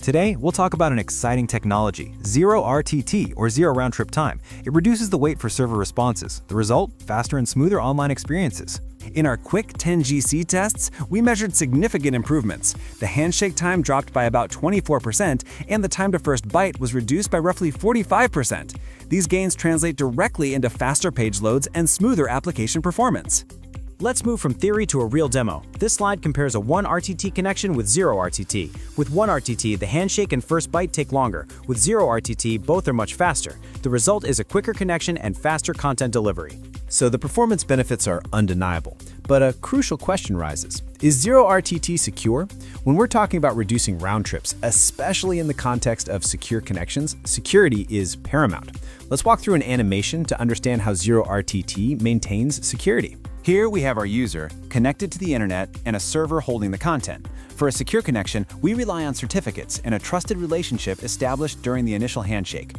Today, we'll talk about an exciting technology, zero RTT, or zero round-trip time. It reduces the wait for server responses. The result? Faster and smoother online experiences. In our QUIC10GC tests, we measured significant improvements. The handshake time dropped by about 24%, and the time to first byte was reduced by roughly 45%. These gains translate directly into faster page loads and smoother application performance. Let's move from theory to a real demo. This slide compares a 1 RTT connection with 0 RTT. With 1 RTT, the handshake and first byte take longer. With 0 RTT, both are much faster. The result is a quicker connection and faster content delivery. So the performance benefits are undeniable. But a crucial question rises. Is 0 RTT secure? When we're talking about reducing round trips, especially in the context of secure connections, security is paramount. Let's walk through an animation to understand how 0 RTT maintains security. Here we have our user connected to the internet and a server holding the content. For a secure connection, we rely on certificates and a trusted relationship established during the initial handshake.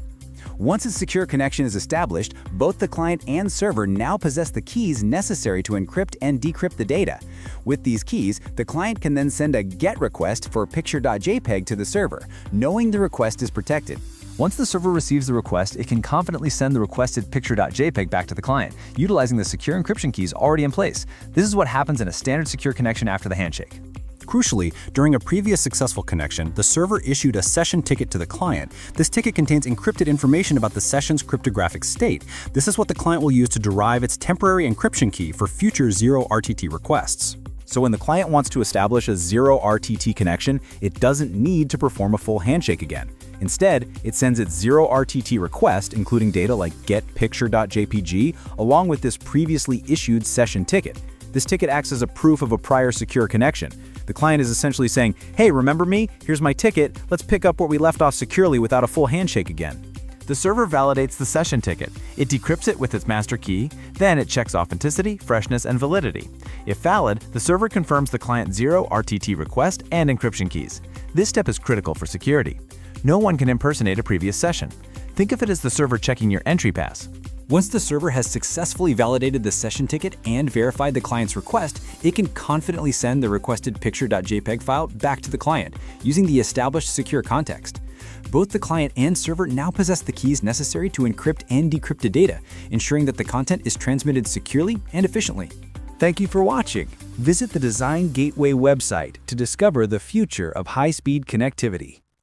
Once a secure connection is established, both the client and server now possess the keys necessary to encrypt and decrypt the data. With these keys, the client can then send a GET request for picture.jpg to the server, knowing the request is protected. Once the server receives the request, it can confidently send the requested picture.jpg back to the client, utilizing the secure encryption keys already in place. This is what happens in a standard secure connection after the handshake. Crucially, during a previous successful connection, the server issued a session ticket to the client. This ticket contains encrypted information about the session's cryptographic state. This is what the client will use to derive its temporary encryption key for future 0 RTT requests. So when the client wants to establish a 0 RTT connection, it doesn't need to perform a full handshake again. Instead, it sends its 0 RTT request, including data like getPicture.jpg, along with this previously issued session ticket. This ticket acts as a proof of a prior secure connection. The client is essentially saying, hey, remember me? Here's my ticket. Let's pick up where we left off securely without a full handshake again. The server validates the session ticket. It decrypts it with its master key, then it checks authenticity, freshness, and validity. If valid, the server confirms the client's 0 RTT request and encryption keys. This step is critical for security. No one can impersonate a previous session. Think of it as the server checking your entry pass. Once the server has successfully validated the session ticket and verified the client's request, it can confidently send the requested picture.jpg file back to the client, using the established secure context. Both the client and server now possess the keys necessary to encrypt and decrypt the data, ensuring that the content is transmitted securely and efficiently. Thank you for watching. Visit the Design Gateway website to discover the future of high-speed connectivity.